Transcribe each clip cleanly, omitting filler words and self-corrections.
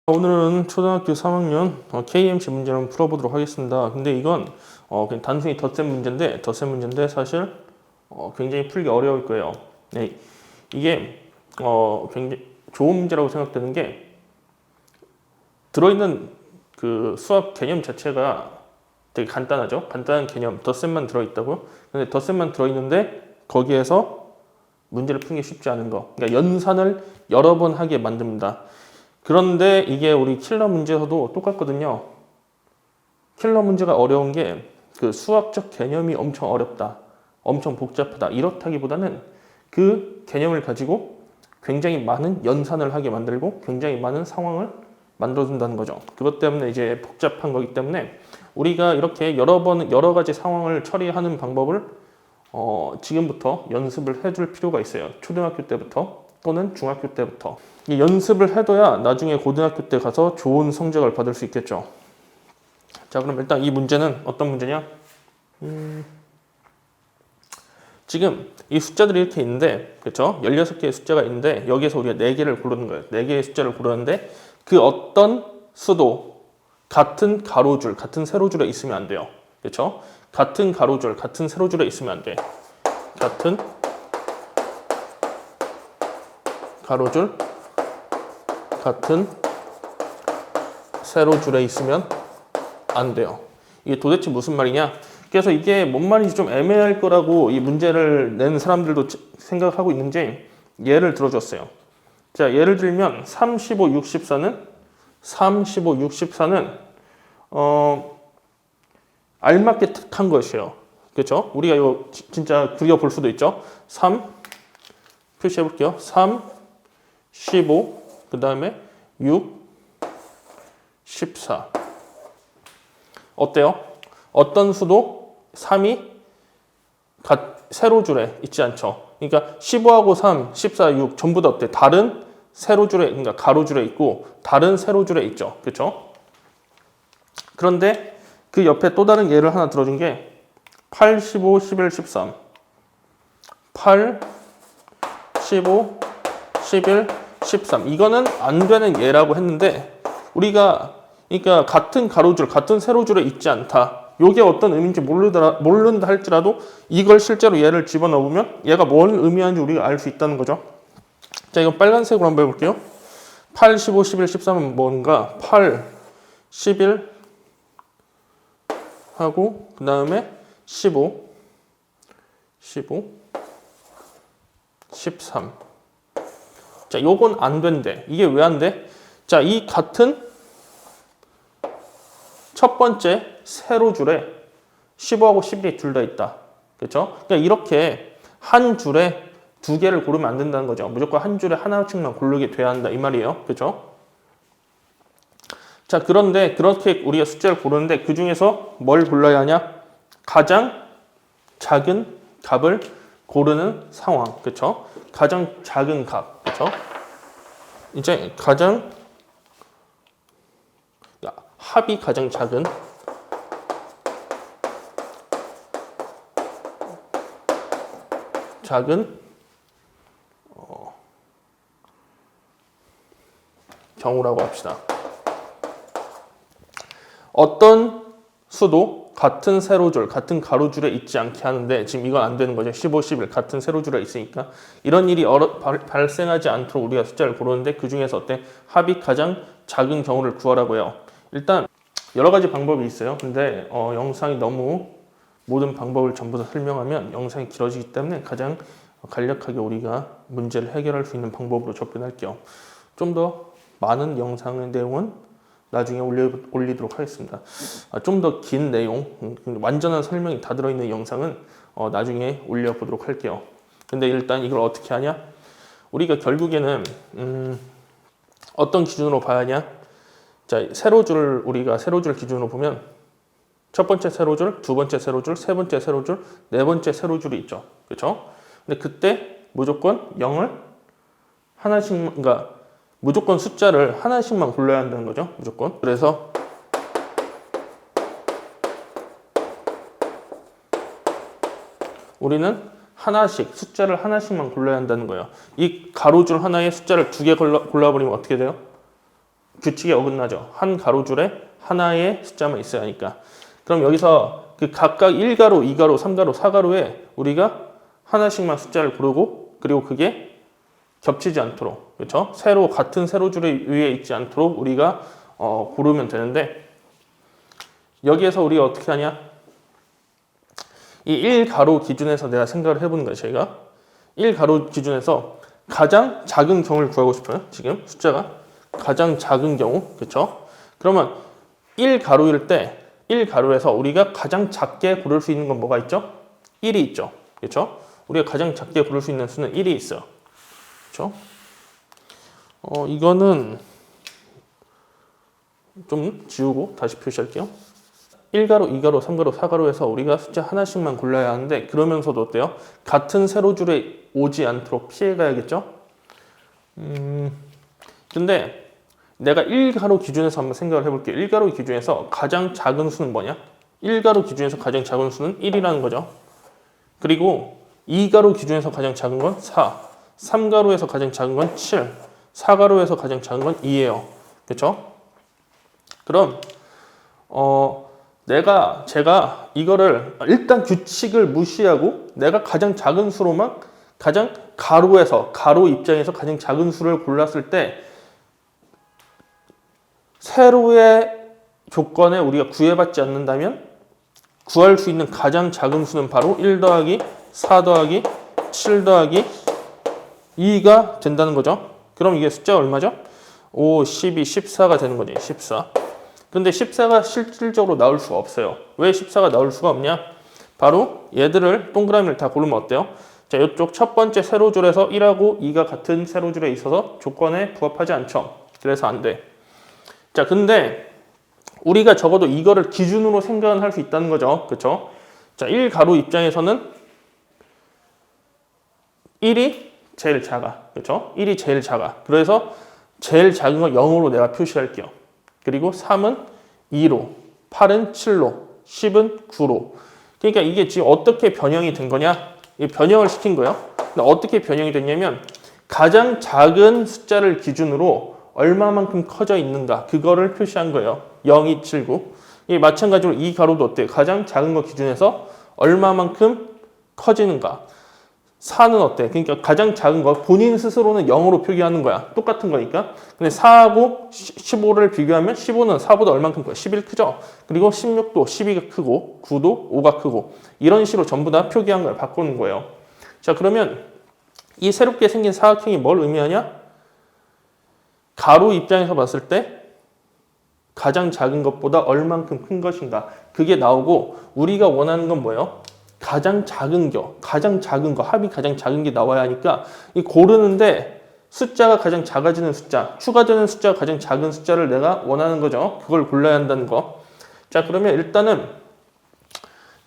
오늘은 초등학교 3학년 KMC 문제를 한번 풀어보도록 하겠습니다. 근데 이건 그냥 단순히 덧셈 문제인데 사실 굉장히 풀기 어려울 거예요. 네, 이게 굉장히 좋은 문제라고 생각되는 게 들어있는 그 수학 개념 자체가 되게 간단하죠. 간단한 개념, 덧셈만 들어있다고요. 근데 덧셈만 들어있는데 거기에서 문제를 푸는 게 쉽지 않은 거. 그러니까 연산을 여러 번 하게 만듭니다. 그런데 이게 우리 킬러 문제에서도 똑같거든요. 킬러 문제가 어려운 게 그 수학적 개념이 엄청 어렵다, 엄청 복잡하다 이렇다기보다는 그 개념을 가지고 굉장히 많은 연산을 하게 만들고 굉장히 많은 상황을 만들어준다는 거죠. 그것 때문에 이제 복잡한 거기 때문에 우리가 이렇게 여러 가지 상황을 처리하는 방법을 지금부터 연습을 해줄 필요가 있어요. 초등학교 때부터 또는 중학교 때부터. 이 연습을 해둬야 나중에 고등학교 때 가서 좋은 성적을 받을 수 있겠죠. 자, 그럼 일단 이 문제는 어떤 문제냐? 지금 이 숫자들이 이렇게 있는데, 그렇죠? 16개의 숫자가 있는데 여기에서 우리가 4개를 고르는 거예요. 4개의 숫자를 고르는데 그 어떤 수도 같은 가로줄, 같은 세로줄에 있으면 안 돼요. 그렇죠? 같은 가로줄, 같은 세로줄에 있으면 안 돼. 같은 가로줄, 같은 세로줄에 있으면 안 돼요. 이게 도대체 무슨 말이냐? 그래서 이게 뭔 말인지 좀 애매할 거라고 이 문제를 낸 사람들도 생각하고 있는지 예를 들어줬어요. 자, 예를 들면 3, 15, 64는 알맞게 택한 것이에요. 그렇죠? 우리가 이거 진짜 그려볼 수도 있죠. 3 표시해 볼게요. 3, 15, 그 다음에 6, 14. 어때요? 어떤 수도 3이 세로줄에 있지 않죠. 그러니까 15하고 3, 14, 6 전부 다 어때? 다른 세로줄에, 그러니까 가로줄에 있고 다른 세로줄에 있죠. 그렇죠? 그런데 그 옆에 또 다른 예를 하나 들어준 게 8, 15, 11, 13. 8, 15, 11, 13. 이거는 안 되는 예라고 했는데 우리가 그러니까 같은 가로줄, 같은 세로줄에 있지 않다. 이게 어떤 의미인지 모른다 할지라도 이걸 실제로 얘를 집어넣으면 얘가 뭘 의미하는지 우리가 알 수 있다는 거죠. 자, 이거 빨간색으로 한번 해볼게요. 8, 15, 11, 13은 뭔가 8, 11 하고 그 다음에 15, 13. 자, 요건 안 된대. 이게 왜 안 돼? 자, 이 같은 첫 번째 세로줄에 15하고 11이 둘 다 있다. 그렇죠? 그러니까 이렇게 한 줄에 두 개를 고르면 안 된다는 거죠. 무조건 한 줄에 하나씩만 고르게 돼야 한다 이 말이에요. 그렇죠? 자, 그런데 그렇게 우리가 숫자를 고르는데 그 중에서 뭘 골라야 하냐? 가장 작은 값을 고르는 상황. 그렇죠? 가장 작은 값. 그렇죠? 이제 합이 가장 작은 경우라고 합시다. 어떤 수도 같은 세로줄, 같은 가로줄에 있지 않게 하는데 지금 이건 안 되는 거죠. 15, 11 같은 세로줄에 있으니까 이런 일이 발생하지 않도록 우리가 숫자를 고르는데 그 중에서 어때? 합이 가장 작은 경우를 구하라고 해요. 일단 여러 가지 방법이 있어요. 근데 영상이 너무 모든 방법을 전부 다 설명하면 영상이 길어지기 때문에 가장 간략하게 우리가 문제를 해결할 수 있는 방법으로 접근할게요. 좀 더 많은 영상의 내용은 나중에 올리도록 하겠습니다. 좀 더 긴 내용, 완전한 설명이 다 들어있는 영상은 나중에 올려보도록 할게요. 근데 일단 이걸 어떻게 하냐? 우리가 결국에는 어떤 기준으로 봐야 하냐? 자, 우리가 세로줄 기준으로 보면 첫 번째 세로줄, 두 번째 세로줄, 세 번째 세로줄, 네 번째 세로줄이 있죠. 그렇죠? 근데 그때 무조건 0을 하나씩, 그러니까 무조건 숫자를 하나씩만 골라야 한다는 거죠. 무조건. 그래서 우리는 숫자를 하나씩만 골라야 한다는 거예요. 이 가로줄 하나에 숫자를 2개 골라버리면 어떻게 돼요? 규칙에 어긋나죠. 한 가로줄에 하나의 숫자만 있어야 하니까. 그럼 여기서 그 각각 1가로, 2가로, 3가로, 4가로에 우리가 하나씩만 숫자를 고르고 그리고 그게 겹치지 않도록, 그렇죠? 같은 세로줄에 위에 있지 않도록 우리가 고르면 되는데, 여기에서 우리가 어떻게 하냐? 이 1가로 기준에서 내가 생각을 해보는 거예요. 저희가 1가로 기준에서 가장 작은 경우를 구하고 싶어요. 지금 숫자가 가장 작은 경우, 그렇죠? 그러면 1가로일 때 1가로에서 우리가 가장 작게 고를 수 있는 건 뭐가 있죠? 1이 있죠. 그렇죠? 우리가 가장 작게 고를 수 있는 수는 1이 있어요. 그렇죠? 이거는 좀 지우고 다시 표시할게요. 1가로, 2가로, 3가로, 4가로에서 우리가 숫자 하나씩만 골라야 하는데, 그러면서도 어때요? 같은 세로줄에 오지 않도록 피해가야겠죠? 근데 내가 1가로 기준에서 한번 생각을 해볼게요. 1가로 기준에서 가장 작은 수는 뭐냐? 1가로 기준에서 가장 작은 수는 1이라는 거죠. 그리고 2가로 기준에서 가장 작은 건 4, 3가로에서 가장 작은 건 7, 4가로에서 가장 작은 건 2예요. 그렇죠? 그럼 제가 이거를 일단 규칙을 무시하고 내가 가장 작은 수로만, 가장 가로 입장에서 가장 작은 수를 골랐을 때 세로의 조건에 우리가 구애받지 않는다면 구할 수 있는 가장 작은 수는 바로 1 더하기 4 더하기 7 더하기 2가 된다는 거죠. 그럼 이게 숫자가 얼마죠? 5, 12, 14가 되는 거지. 14. 근데 14가 실질적으로 나올 수가 없어요. 왜 14가 나올 수가 없냐? 바로 얘들을 동그라미를 다 고르면 어때요? 자, 이쪽 첫 번째 세로줄에서 1하고 2가 같은 세로줄에 있어서 조건에 부합하지 않죠. 그래서 안 돼. 자, 근데 우리가 적어도 이거를 기준으로 생각은 할 수 있다는 거죠. 그렇죠? 자, 1가로 입장에서는 1이 제일 작아. 그렇죠? 1이 제일 작아. 그래서 제일 작은 거 0으로 내가 표시할게요. 그리고 3은 2로, 8은 7로, 10은 9로. 그러니까 이게 지금 어떻게 변형이 된 거냐? 변형을 시킨 거예요. 근데 어떻게 변형이 됐냐면 가장 작은 숫자를 기준으로 얼마만큼 커져 있는가, 그거를 표시한 거예요. 0, 2, 7, 9. 이 마찬가지로 이 가로도 어때요? 가장 작은 거 기준에서 얼마만큼 커지는가. 4는 어때? 그러니까 가장 작은 거 본인 스스로는 0으로 표기하는 거야. 똑같은 거니까. 근데 4하고 15를 비교하면 15는 4보다 얼만큼 커요? 11 크죠? 그리고 16도 12가 크고 9도 5가 크고, 이런 식으로 전부 다 표기한 걸 바꾸는 거예요. 자, 그러면 이 새롭게 생긴 사각형이 뭘 의미하냐? 가로 입장에서 봤을 때 가장 작은 것보다 얼만큼 큰 것인가, 그게 나오고, 우리가 원하는 건 뭐예요? 가장 작은 거, 합이 가장 작은 게 나와야 하니까 이 고르는데 숫자가 가장 작아지는 숫자, 추가되는 숫자가 가장 작은 숫자를 내가 원하는 거죠. 그걸 골라야 한다는 거. 자, 그러면 일단은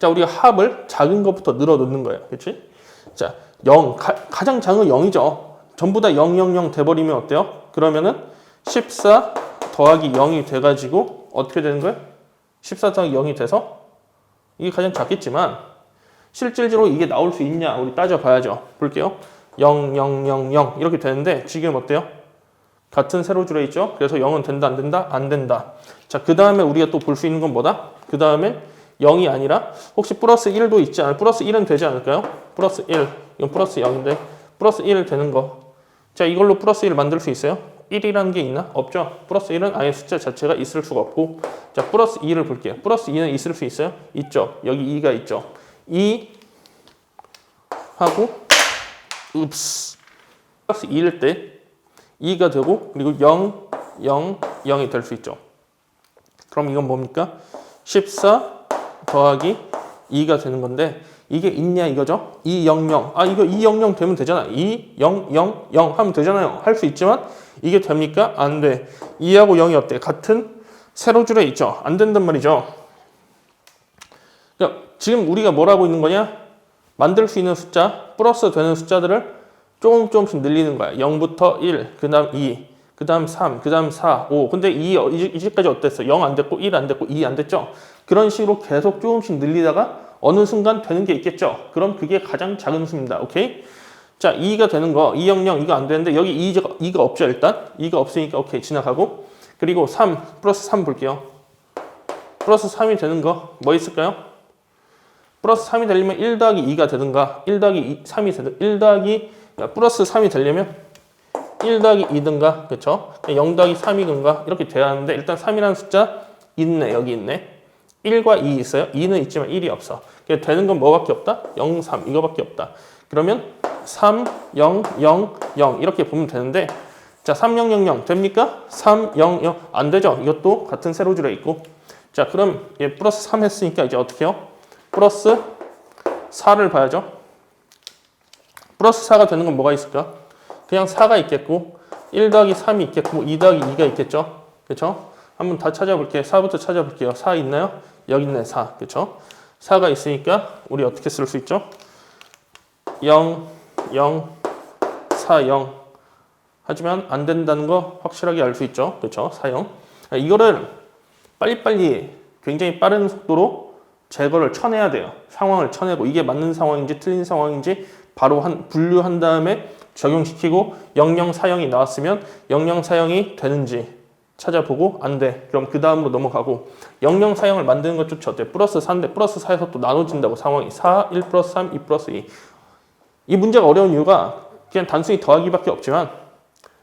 우리가 합을 작은 것부터 늘어 놓는 거예요. 그렇지? 자, 0, 가장 작은 건 0이죠. 전부 다 0, 0, 0 돼버리면 어때요? 그러면은 14 더하기 0이 돼가지고 어떻게 되는 거예요? 14 더하기 0이 돼서 이게 가장 작겠지만 실질적으로 이게 나올 수 있냐, 우리 따져봐야죠. 볼게요. 0, 0, 0, 0 이렇게 되는데 지금 어때요? 같은 세로줄에 있죠? 그래서 0은 된다, 안 된다? 안 된다. 자, 그 다음에 우리가 또 볼 수 있는 건 뭐다? 그 다음에 0이 아니라 혹시 플러스 1도 있지 않아요? 플러스 1은 되지 않을까요? 플러스 1, 이건 플러스 0인데 플러스 1 되는 거. 자, 이걸로 플러스 1 만들 수 있어요? 1이라는 게 있나? 없죠? 플러스 1은 아예 숫자 자체가 있을 수가 없고. 자, 플러스 2를 볼게요. 플러스 2는 있을 수 있어요? 있죠? 여기 2가 있죠? 2 하고 플러스 2일 때 2가 되고, 그리고 0, 0, 0이 될 수 있죠. 그럼 이건 뭡니까? 14 더하기 2가 되는 건데, 이게 있냐 이거죠? 2, 0, 0. 이거 2, 0, 0 되면 되잖아. 2, 0, 0, 0 하면 되잖아요. 할 수 있지만 이게 됩니까? 안 돼. 2하고 0이 어때? 같은 세로줄에 있죠? 안 된단 말이죠. 그러니까 지금 우리가 뭘 하고 있는 거냐? 만들 수 있는 숫자, 플러스 되는 숫자들을 조금씩 늘리는 거야. 0부터 1, 그 다음 2, 그 다음 3, 그 다음 4, 5. 근데 이제까지 어땠어? 0 안 됐고, 1 안 됐고, 2 안 됐죠? 그런 식으로 계속 조금씩 늘리다가 어느 순간 되는 게 있겠죠? 그럼 그게 가장 작은 수입니다. 오케이? 자, 2가 되는 거, 2, 0, 0, 이거 안 되는데, 여기 2가 없죠, 일단? 2가 없으니까, 오케이, 지나가고. 그리고 3 플러스 3 볼게요. 플러스 3이 되는 거 뭐 있을까요? 플러스 3이 되려면 1 더하기 2가 되든가 1 더하기 3이 되든 1 더하기 플러스 3이 되려면 1 더하기 2든가 그쵸? 0 더하기 3이든가 이렇게 돼야 하는데 일단 3이라는 숫자 있네. 여기 있네. 1과 2 있어요. 2는 있지만 1이 없어. 되는 건 뭐밖에 없다? 0, 3 이거밖에 없다. 그러면 3, 0, 0, 0 이렇게 보면 되는데 자 3, 0, 0, 0 됩니까? 3, 0, 0 안 되죠. 이것도 같은 세로줄에 있고 자 그럼 얘 플러스 3 했으니까 이제 어떻게 해요? 플러스 4를 봐야죠. 플러스 4가 되는 건 뭐가 있을까? 그냥 4가 있겠고 1 더하기 3이 있겠고 2 더하기 2가 있겠죠. 그렇죠? 한번 다 찾아볼게요. 4부터 찾아볼게요. 4 있나요? 여기 있네 4. 그렇죠? 4가 있으니까 우리 어떻게 쓸 수 있죠? 0, 0, 4, 0 하지만 안 된다는 거 확실하게 알 수 있죠. 그렇죠? 4, 0 이거를 빨리빨리 굉장히 빠른 속도로 제거를 쳐내야 돼요. 상황을 쳐내고 이게 맞는 상황인지 틀린 상황인지 바로 분류한 다음에 적용시키고 00, 40이 나왔으면 00, 40이 되는지 찾아보고 안 돼. 그럼 그 다음으로 넘어가고 00, 40을 만드는 것조차 어때? 플러스 4인데 플러스 4에서 또 나눠진다고 상황이 4, 1 플러스 3, 2 플러스 2. 이 문제가 어려운 이유가 그냥 단순히 더하기밖에 없지만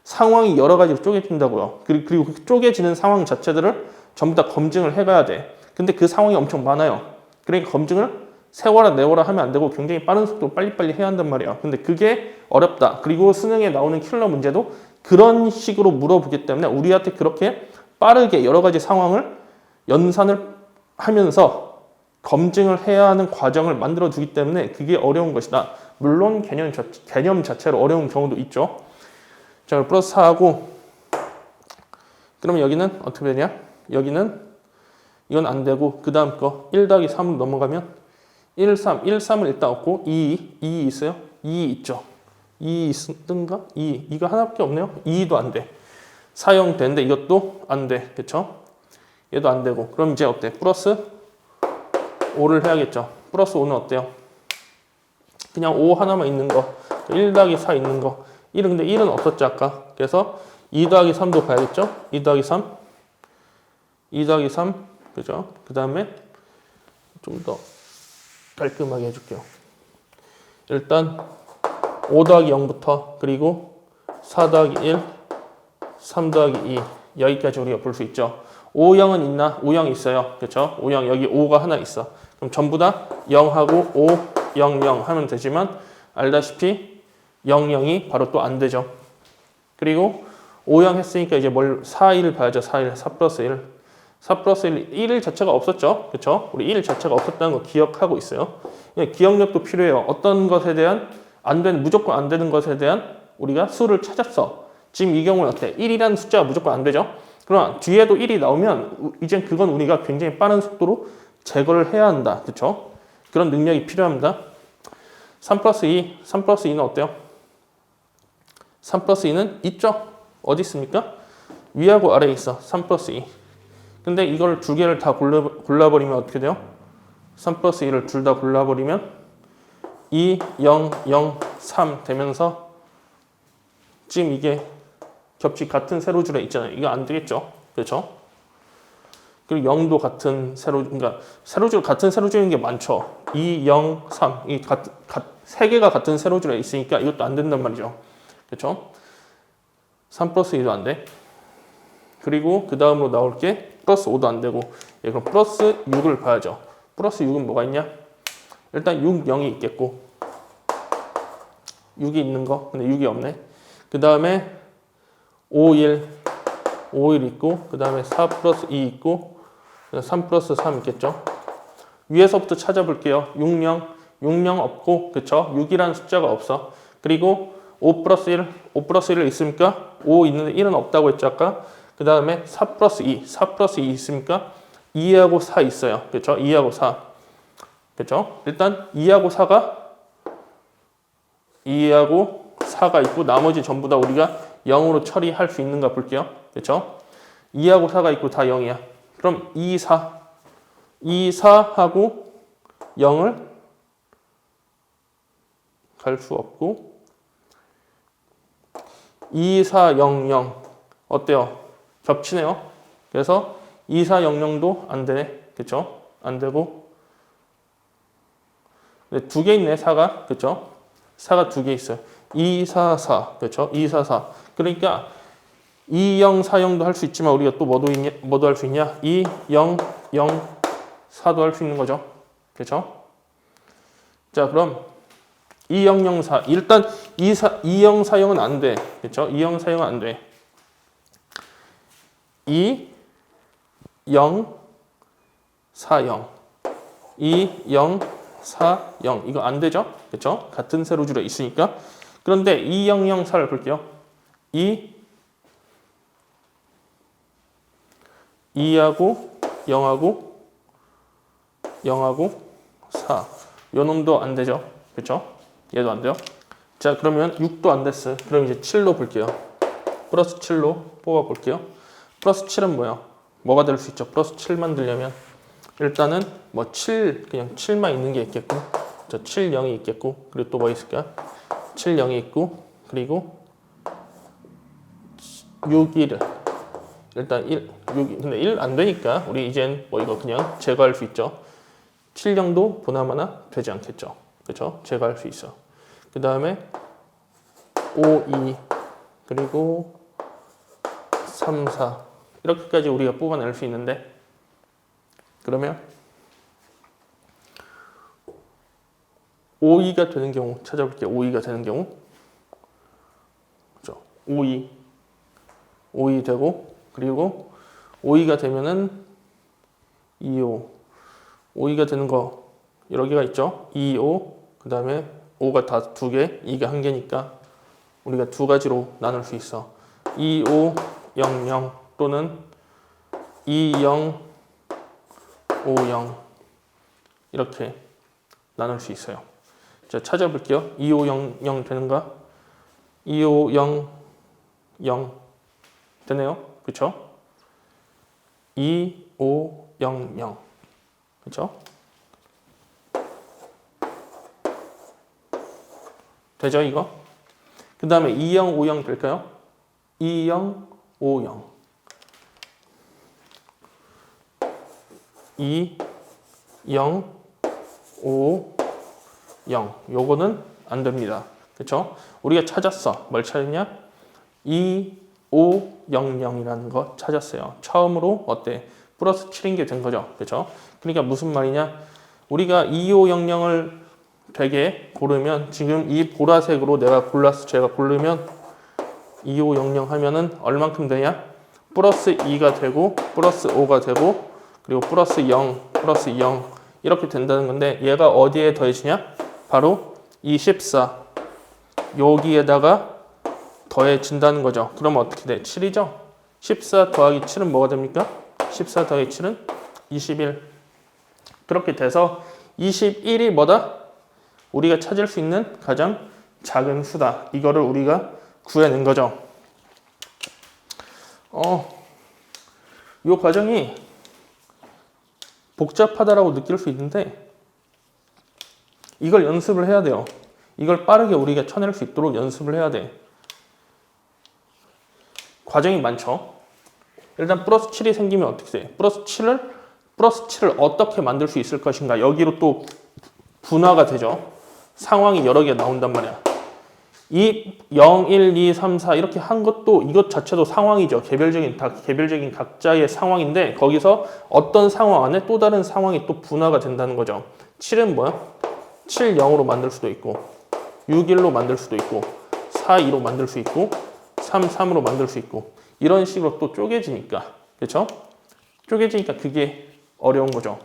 상황이 여러 가지로 쪼개진다고요. 그리고 그 쪼개지는 상황 자체들을 전부 다 검증을 해가야 돼. 근데 그 상황이 엄청 많아요. 그러니까 검증을 세워라 내워라 하면 안 되고 굉장히 빠른 속도로 빨리빨리 해야 한단 말이에요. 근데 그게 어렵다. 그리고 수능에 나오는 킬러 문제도 그런 식으로 물어보기 때문에 우리한테 그렇게 빠르게 여러 가지 상황을 연산을 하면서 검증을 해야 하는 과정을 만들어 두기 때문에 그게 어려운 것이다. 물론 개념 자체로 어려운 경우도 있죠. 자, 플러스 4하고 그러면 여기는 어떻게 되냐? 여기는 이건 안 되고 그 다음 거 1 더하기 3으로 넘어가면 1, 3, 1, 3을 일단 없고 2 있어요? 2 있죠. 2 있든가? 2가 하나밖에 없네요. 2도 안 돼. 4, 0 되는데 이것도 안 돼. 그쵸? 얘도 안 되고 그럼 이제 어때? 플러스 5를 해야겠죠. 플러스 5는 어때요? 그냥 5 하나만 있는 거 1 더하기 4 있는 거 1은 근데 1은 없었죠 아까. 그래서 2 더하기 3도 봐야겠죠. 2 더하기 3 2 더하기 3 그죠? 그 다음에 좀 더 깔끔하게 해줄게요. 일단 5 더하기 0부터 그리고 4 더하기 1 3 더하기 2 여기까지 우리가 볼 수 있죠. 5, 0은 있나? 5, 0 있어요. 그렇죠? 5, 0 여기 5가 하나 있어. 그럼 전부 다 0하고 5, 0, 0 하면 되지만 알다시피 0, 0이 바로 또 안 되죠. 그리고 5, 0 했으니까 이제 4, 1 봐야죠. 4, 1, 4 플러스 1 4 플러스 1, 1 자체가 없었죠. 그렇죠? 우리 1 자체가 없었다는 거 기억하고 있어요. 기억력도 필요해요. 어떤 것에 대한 무조건 안 되는 것에 대한 우리가 수를 찾았어. 지금 이 경우는 어때? 1이라는 숫자가 무조건 안 되죠. 그러나 뒤에도 1이 나오면 이젠 그건 우리가 굉장히 빠른 속도로 제거를 해야 한다. 그렇죠? 그런 능력이 필요합니다. 3 플러스 2, 3 플러스 2는 어때요? 3 플러스 2는 있죠? 어디 있습니까? 위하고 아래에 있어. 3 플러스 2. 근데 이걸 두 개를 다 골라버리면 어떻게 돼요? 3 플러스 2를 둘 다 골라버리면 2, 0, 0, 3 되면서 지금 이게 겹치 같은 세로줄에 있잖아요. 이거 안 되겠죠? 그렇죠? 그리고 0도 같은 그러니까 세로줄 같은 세로줄인 게 많죠. 2, 0, 3 이 세 개가 같은 세로줄에 있으니까 이것도 안 된단 말이죠. 그렇죠? 3 플러스 2도 안 돼. 그리고 그 다음으로 나올 게 플러스 5도 안 되고 그럼 플러스 6을 봐야죠. 플러스 6은 뭐가 있냐? 일단 6, 0이 있겠고 6이 있는 거 근데 6이 없네. 그 다음에 5, 1 있고 그 다음에 4 플러스 2 있고 3 플러스 3 있겠죠. 위에서부터 찾아볼게요. 6, 0 없고 그쵸? 6이라는 숫자가 없어. 그리고 5 플러스 1 있습니까? 5 있는데 1은 없다고 했죠 아까. 그 다음에 4 플러스 2 있습니까? 2하고 4 있어요. 그쵸? 2하고 4 그쵸? 일단 2하고 4가 있고 나머지 전부 다 우리가 0으로 처리할 수 있는가 볼게요. 그쵸? 2하고 4가 있고 다 0이야. 그럼 2, 4하고 0을 갈 수 없고 2, 4, 0, 0 어때요? 겹치네요. 그래서 2400도 안 되네. 그쵸? 안 되고. 두 개 있네, 4가. 그쵸? 4가 두 개 있어요. 244. 그쵸? 244. 그러니까 2040도 할 수 있지만 우리가 또 뭐도 할 수 있냐? 2004도 할 수 있는 거죠. 그쵸? 자, 그럼 2004. 일단 2040은 안 돼. 그쵸? 2040은 안 돼. 2040. 2040. 이거 안 되죠? 그쵸? 같은 세로줄에 있으니까. 그런데 2004를 볼게요. 2하고 0하고 0하고 4. 요 놈도 안 되죠? 그쵸? 얘도 안 돼요. 자, 그러면 6도 안 됐어요. 그럼 이제 7로 볼게요. 플러스 7로 뽑아 볼게요. 플러스 7은 뭐야? 뭐가 될 수 있죠? 플러스 7 만들려면 일단은 뭐 7, 그냥 7만 있는 게 있겠고, 저 7, 0이 있겠고, 그리고 또 뭐 있을까? 7, 0이 있고, 그리고 6, 1. 일단 1, 6, 근데 1 안 되니까 우리 이젠 뭐 이거 그냥 제거할 수 있죠. 7, 0도 보나마나 되지 않겠죠. 그렇죠? 제거할 수 있어. 그 다음에 5, 2, 그리고 3, 4 이렇게까지 우리가 뽑아낼 수 있는데 그러면 5, 2가 되는 경우 찾아볼게요. 5, 2가 되는 경우 그렇죠? 5, 2 되고 그리고 5, 2가 되면은 2, 5 5가 되는 거 여러 개가 있죠. 2, 5 그 다음에 5가 다 두 개, 2가 한 개니까 우리가 두 가지로 나눌 수 있어. 2, 5, 0, 0 또는 2, 0, 5, 0 이렇게 나눌 수 있어요. 자, 찾아볼게요. 2, 5, 0, 0 되는가? 2, 5, 0, 0 되네요. 그쵸? 2, 5, 0, 0 그쵸? 되죠, 이거? 그 다음에 20, 50 될까요? 20, 50. 2, 0, 5, 0. 요거는 안 됩니다. 그쵸? 우리가 찾았어. 뭘 찾았냐? 2, 5, 0, 0이라는 거 찾았어요. 처음으로 어때? 플러스 7인 게 된 거죠. 그쵸? 그러니까 무슨 말이냐? 우리가 2, 5, 0, 0을 되게 고르면 지금 이 보라색으로 제가 고르면 2, 5, 0, 0 하면은 얼만큼 되냐? 플러스 2가 되고 플러스 5가 되고 그리고 플러스 0, 플러스 0 이렇게 된다는 건데 얘가 어디에 더해지냐? 바로 24 여기에다가 더해진다는 거죠. 그러면 어떻게 돼? 7이죠? 14 더하기 7은 뭐가 됩니까? 14 더하기 7은 21 그렇게 돼서 21이 뭐다? 우리가 찾을 수 있는 가장 작은 수다. 이거를 우리가 구해낸 거죠. 이 과정이 복잡하다라고 느낄 수 있는데 이걸 연습을 해야 돼요. 이걸 빠르게 우리가 쳐낼 수 있도록 연습을 해야 돼. 과정이 많죠. 일단 플러스 7이 생기면 어떻게 돼? 플러스 7을 어떻게 만들 수 있을 것인가. 여기로 또 분화가 되죠. 상황이 여러 개 나온단 말이야. 이 0, 1, 2, 3, 4 이렇게 한 것도 이것 자체도 상황이죠. 개별적인 각자의 상황인데 거기서 어떤 상황 안에 또 다른 상황이 또 분화가 된다는 거죠. 7은 뭐야? 7, 0으로 만들 수도 있고 6, 1로 만들 수도 있고 4, 2로 만들 수 있고 3, 3으로 만들 수 있고 이런 식으로 또 쪼개지니까 그렇죠? 쪼개지니까 그게 어려운 거죠.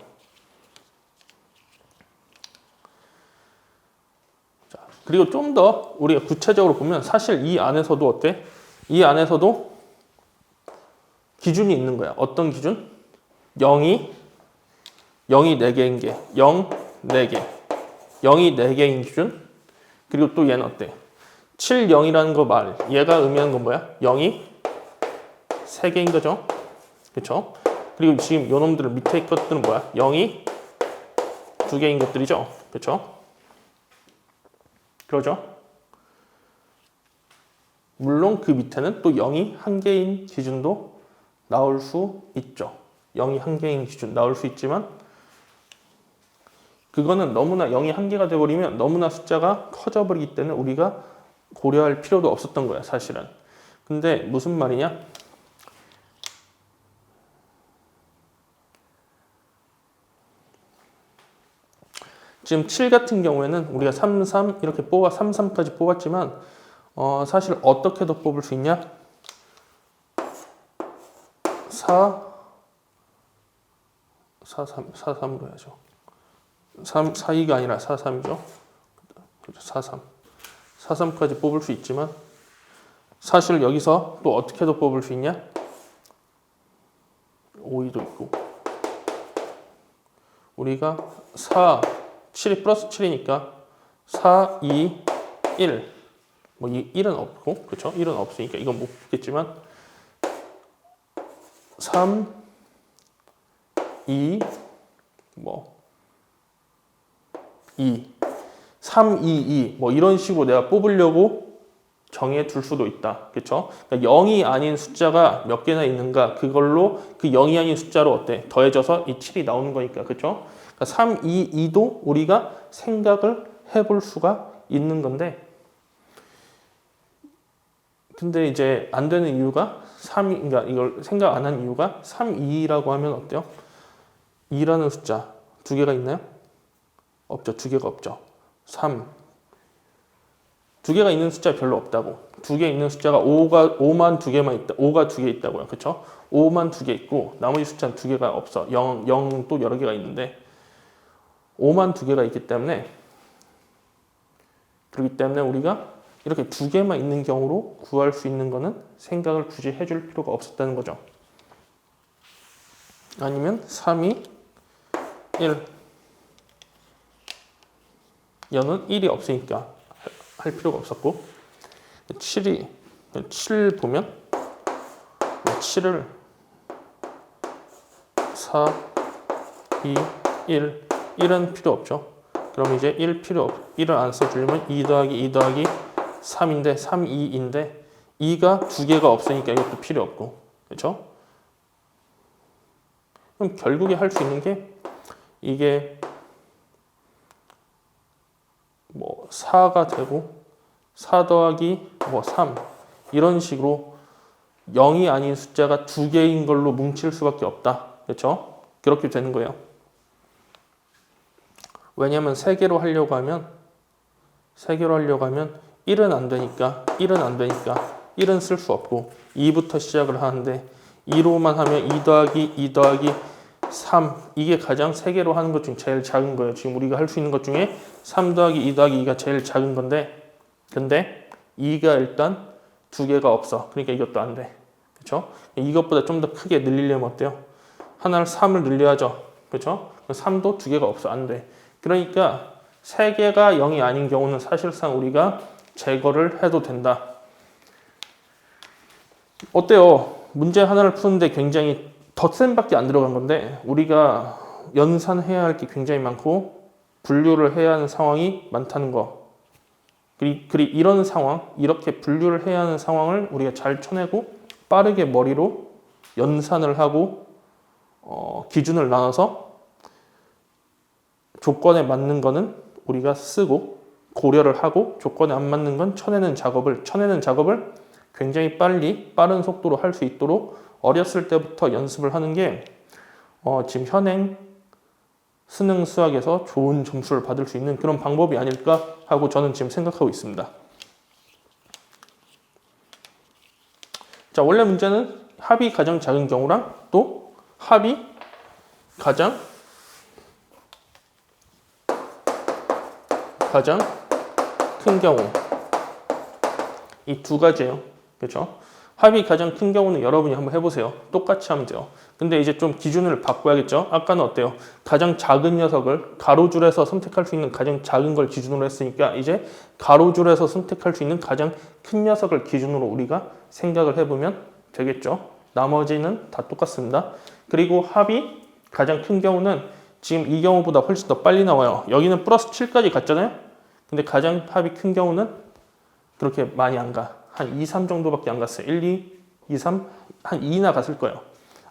그리고 좀 더 우리가 구체적으로 보면 사실 이 안에서도 어때? 이 안에서도 기준이 있는 거야. 어떤 기준? 0이 4개인 게 0, 4개 0이 4개인 기준 그리고 또 얘는 어때? 7, 0이라는 거 말 얘가 의미하는 건 뭐야? 0이 3개인 거죠. 그렇죠? 그리고 지금 요 놈들 밑에 것들은 뭐야? 0이 2개인 것들이죠. 그렇죠? 그러죠? 물론 그 밑에는 또 0이 1개인 기준도 나올 수 있죠. 0이 한 개인 기준 나올 수 있지만 그거는 너무나 0이 한 개가 돼버리면 너무나 숫자가 커져버리기 때문에 우리가 고려할 필요도 없었던 거야 사실은. 근데 무슨 말이냐? 지금 7 같은 경우에는 우리가 3, 3 이렇게 3, 3까지 뽑았지만 사실 어떻게도 뽑을 수 있냐? 4, 3으로 해야죠. 4, 2가 아니라 4, 3이죠. 4, 3. 4, 3까지 뽑을 수 있지만 사실 여기서 또 어떻게도 뽑을 수 있냐? 5, 2도 있고 우리가 4, 7이 플러스 7이니까 4, 2, 1 뭐 이 1은 없고 그렇죠? 1은 없으니까 이건 못 뽑겠지만 3, 2, 뭐 2, 3, 2, 2 뭐 이런 식으로 내가 뽑으려고 정해 둘 수도 있다. 그렇죠? 그러니까 0이 아닌 숫자가 몇 개나 있는가 그걸로 그 0이 아닌 숫자로 어때? 더해져서 이 7이 나오는 거니까. 그렇죠? 그러니까 3, 2, 2도 우리가 생각을 해볼 수가 있는 건데 근데 이제 안 되는 이유가 3, 그러니까 이걸 생각 안 한 이유가 3, 2라고 하면 어때요? 2라는 숫자 두 개가 있나요? 없죠. 두 개가 없죠. 3. 두 개가 있는 숫자 별로 없다고. 두 개 있는 숫자가 5만 두 개만 있다. 5가 두 개 있다고요. 그렇죠? 5만 두 개 있고 나머지 숫자는 두 개가 없어. 0 또 여러 개가 있는데 5만 두 개가 있기 때문에 그렇기 때문에 우리가 이렇게 두 개만 있는 경우로 구할 수 있는 거는 생각을 굳이 해줄 필요가 없었다는 거죠. 아니면 3, 2, 1 얘는 1이 없으니까 할 필요가 없었고 7 보면 7을 4, 2, 1 1은 필요 없죠. 그럼 이제 1을 안 써주려면 2 더하기 2 더하기 3인데 3, 2인데 2가 두 개가 없으니까 이것도 필요 없고 그렇죠? 그럼 결국에 할 수 있는 게 이게 뭐 4가 되고 4 더하기 뭐 3 이런 식으로 0이 아닌 숫자가 두 개인 걸로 뭉칠 수밖에 없다. 그렇죠? 그렇게 되는 거예요. 왜냐하면 세 개로 하려고 하면 1은 안 되니까 1은 쓸 수 없고 2부터 시작을 하는데 2로만 하면 2 더하기 2 더하기 3 이게 가장 세 개로 하는 것 중 제일 작은 거예요. 지금 우리가 할 수 있는 것 중에 3 더하기 2 더하기 2가 제일 작은 건데 근데 2가 일단 두 개가 없어. 그러니까 이것도 안 돼. 그렇죠? 이것보다 좀 더 크게 늘리려면 어때요? 하나를 3을 늘려야죠. 그렇죠? 3도 두 개가 없어. 안 돼. 그러니까 세 개가 0이 아닌 경우는 사실상 우리가 제거를 해도 된다. 어때요? 문제 하나를 푸는데 굉장히 덧셈밖에 안 들어간 건데 우리가 연산해야 할 게 굉장히 많고 분류를 해야 하는 상황이 많다는 거. 이런 상황, 이렇게 분류를 해야 하는 상황을 우리가 잘 쳐내고 빠르게 머리로 연산을 하고 기준을 나눠서 조건에 맞는 거는 우리가 쓰고 고려를 하고 조건에 안 맞는 건 쳐내는 작업을 굉장히 빠른 속도로 할 수 있도록 어렸을 때부터 연습을 하는 게 지금 현행 수능 수학에서 좋은 점수를 받을 수 있는 그런 방법이 아닐까 하고 저는 지금 생각하고 있습니다. 자, 원래 문제는 합이 가장 작은 경우랑 또 합이 가장 큰 경우 이 두 가지예요. 그렇죠? 합이 가장 큰 경우는 여러분이 한번 해보세요. 똑같이 하면 돼요. 근데 이제 좀 기준을 바꿔야겠죠? 아까는 어때요? 가장 작은 녀석을 가로줄에서 선택할 수 있는 가장 작은 걸 기준으로 했으니까 이제 가로줄에서 선택할 수 있는 가장 큰 녀석을 기준으로 우리가 생각을 해보면 되겠죠? 나머지는 다 똑같습니다. 그리고 합이 가장 큰 경우는 지금 이 경우보다 훨씬 더 빨리 나와요. 여기는 플러스 7까지 갔잖아요? 근데 가장 합이 큰 경우는 그렇게 많이 안 가. 한 2, 3 정도밖에 안 갔어요. 1, 2, 2, 3, 한 2나 갔을 거예요.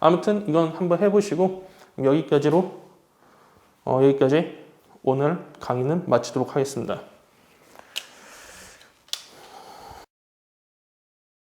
아무튼 이건 한번 해보시고 여기까지 오늘 강의는 마치도록 하겠습니다.